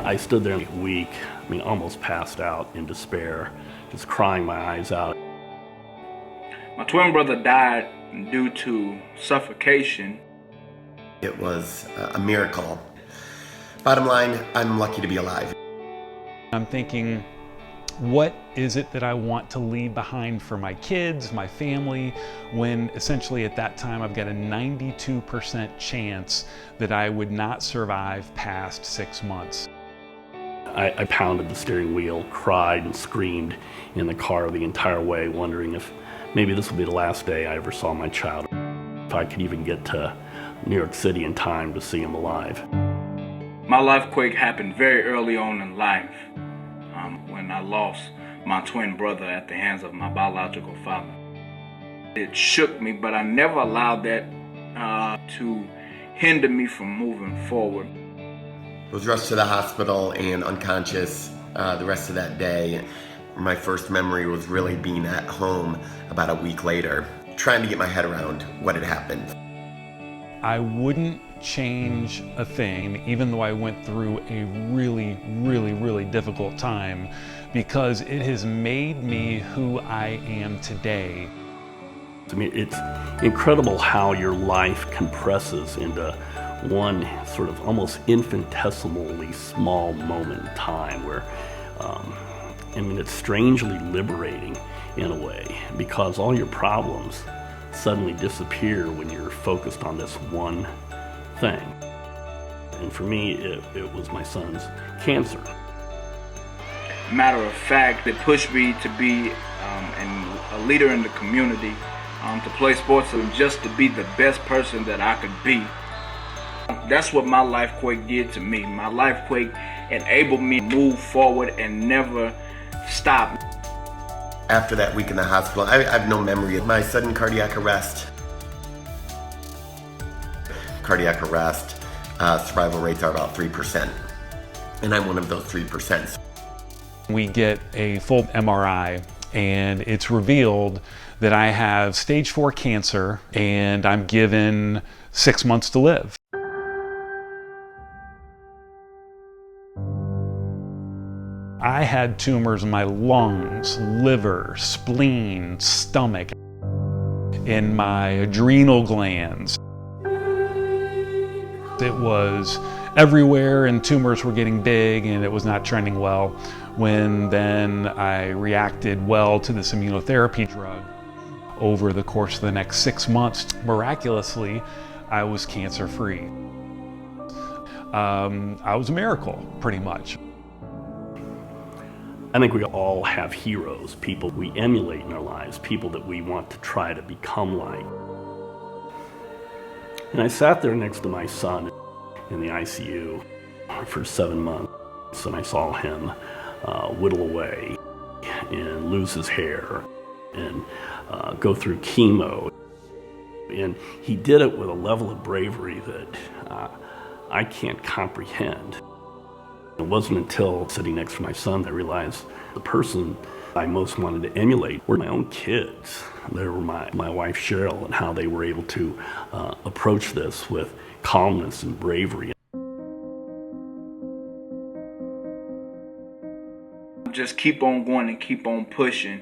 I stood there weak, almost passed out in despair, just crying my eyes out. My twin brother died due to suffocation. It was a miracle. Bottom line, I'm lucky to be alive. I'm thinking, what is it that I want to leave behind for my kids, my family, when essentially at that time I've got a 92% chance that I would not survive past 6 months. I pounded the steering wheel, cried and screamed in the car the entire way, wondering if maybe this will be the last day I ever saw my child, if I could even get to New York City in time to see him alive. My Lifequake happened very early on in life, when I lost my twin brother at the hands of my biological father. It shook me, but I never allowed that to hinder me from moving forward. I was rushed to the hospital and unconscious the rest of that day. My first memory was really being at home about a week later, trying to get my head around what had happened. I wouldn't change a thing, even though I went through a really, really, really difficult time, because it has made me who I am today. It's incredible how your life compresses into one sort of almost infinitesimally small moment in time where, it's strangely liberating in a way, because all your problems suddenly disappear when you're focused on this one thing. And for me, it was my son's cancer. Matter of fact, it pushed me to be a leader in the community, to play sports and just to be the best person that I could be. That's what my Lifequake did to me. My Lifequake enabled me to move forward and never stop. After that week in the hospital, I have no memory of my sudden cardiac arrest. Cardiac arrest, survival rates are about 3%. And I'm one of those 3%. We get a full MRI and it's revealed that I have stage 4 cancer and I'm given 6 months to live. I had tumors in my lungs, liver, spleen, stomach, in my adrenal glands. It was everywhere and tumors were getting big and it was not trending well, when then I reacted well to this immunotherapy drug. Over the course of the next 6 months, miraculously, I was cancer-free. I was a miracle, pretty much. I think we all have heroes, people we emulate in our lives, people that we want to try to become like. And I sat there next to my son in the ICU for 7 months, and I saw him whittle away and lose his hair and go through chemo. And he did it with a level of bravery that I can't comprehend. It wasn't until sitting next to my son that I realized the person I most wanted to emulate were my own kids. They were my wife Cheryl, and how they were able to approach this with calmness and bravery. Just keep on going and keep on pushing.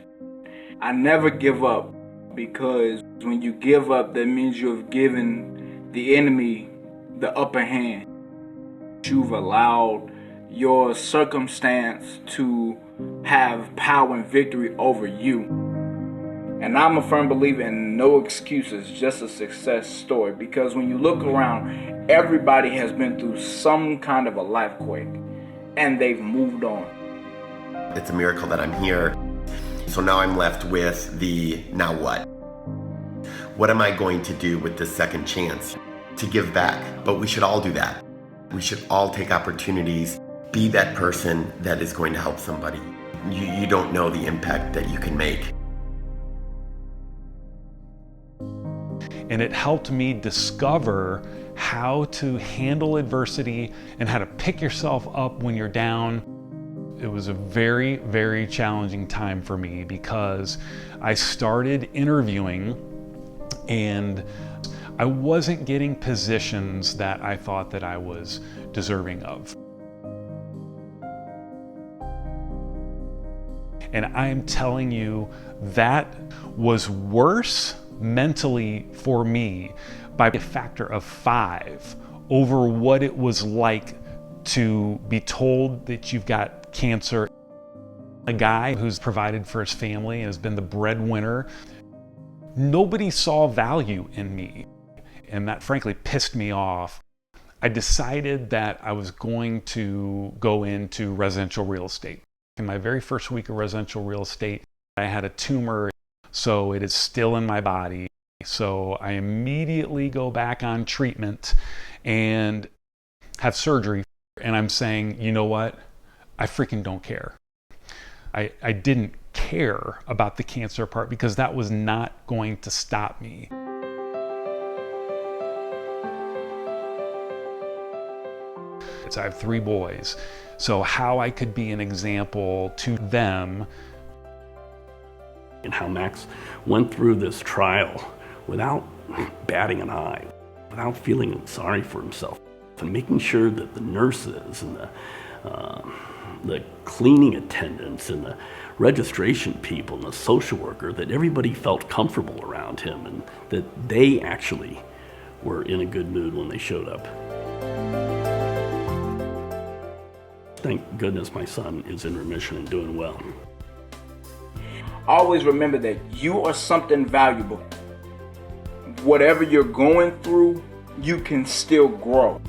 I never give up, because when you give up, that means you have given the enemy the upper hand. You've allowed your circumstance to have power and victory over you. And I'm a firm believer in no excuses, just a success story. Because when you look around, everybody has been through some kind of a Lifequake and they've moved on. It's a miracle that I'm here. So now I'm left with the now what? What am I going to do with this second chance to give back? But we should all do that. We should all take opportunities. Be that person that is going to help somebody. You don't know the impact that you can make. And it helped me discover how to handle adversity and how to pick yourself up when you're down. It was a very, very challenging time for me, because I started interviewing and I wasn't getting positions that I thought that I was deserving of. And I'm telling you, that was worse mentally for me by a factor of 5 over what it was like to be told that you've got cancer. A guy who's provided for his family and has been the breadwinner, nobody saw value in me. And that frankly pissed me off. I decided that I was going to go into residential real estate. In my very first week of residential real estate, I had a tumor, so it is still in my body. So I immediately go back on treatment and have surgery. And I'm saying, you know what? I freaking don't care. I didn't care about the cancer part because that was not going to stop me. I have 3 boys, so how I could be an example to them. And how Max went through this trial without batting an eye, without feeling sorry for himself, and making sure that the nurses and the cleaning attendants and the registration people and the social worker, that everybody felt comfortable around him and that they actually were in a good mood when they showed up. Thank goodness my son is in remission and doing well. Always remember that you are something valuable. Whatever you're going through, you can still grow.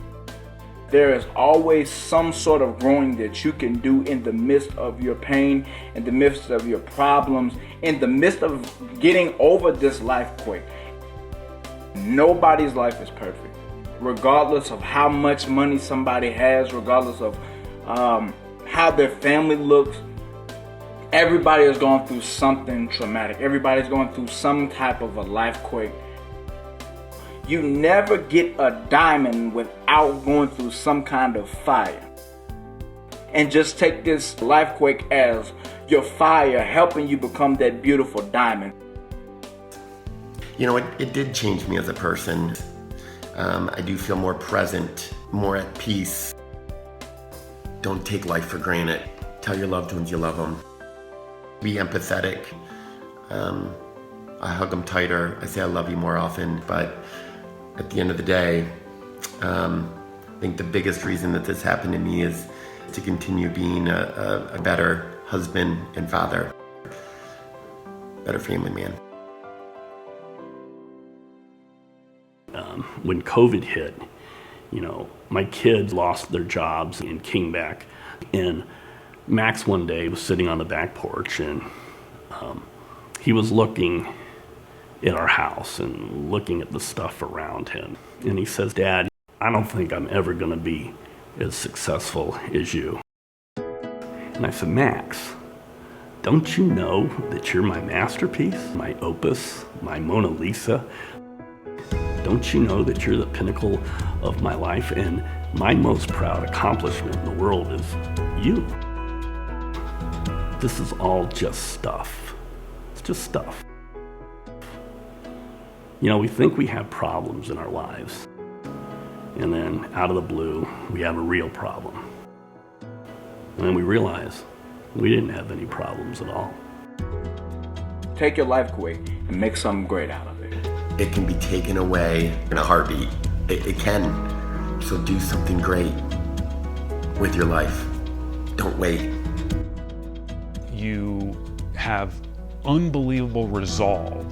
There is always some sort of growing that you can do in the midst of your pain, in the midst of your problems, in the midst of getting over this lifequake. Nobody's life is perfect. Regardless of how much money somebody has, regardless of how their family looks, everybody is going through something traumatic. Everybody's going through some type of a lifequake. You never get a diamond without going through some kind of fire. And just take this lifequake as your fire helping you become that beautiful diamond. You know, it did change me as a person. I do feel more present, more at peace. Don't take life for granted. Tell your loved ones you love them. Be empathetic. I hug them tighter. I say I love you more often. But at the end of the day, I think the biggest reason that this happened to me is to continue being a better husband and father, better family man. When COVID hit, you know, my kids lost their jobs and came back. And Max one day was sitting on the back porch and he was looking at our house and looking at the stuff around him. And he says, "Dad, I don't think I'm ever going to be as successful as you." And I said, "Max, don't you know that you're my masterpiece, my opus, my Mona Lisa? Don't you know that you're the pinnacle of my life, and my most proud accomplishment in the world is you? This is all just stuff. It's just stuff." You know, we think we have problems in our lives, and then out of the blue, we have a real problem. And then we realize we didn't have any problems at all. Take your lifequake and make something great out of it. It can be taken away in a heartbeat. It can. So do something great with your life. Don't wait. You have unbelievable resolve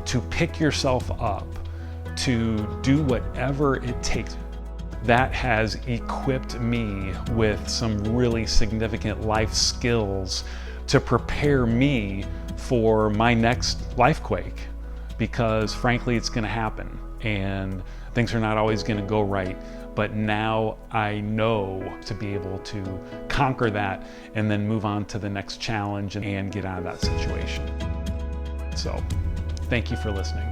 to pick yourself up, to do whatever it takes. That has equipped me with some really significant life skills to prepare me for my next lifequake, because frankly, it's going to happen and things are not always going to go right. But now I know to be able to conquer that and then move on to the next challenge and get out of that situation. So, thank you for listening.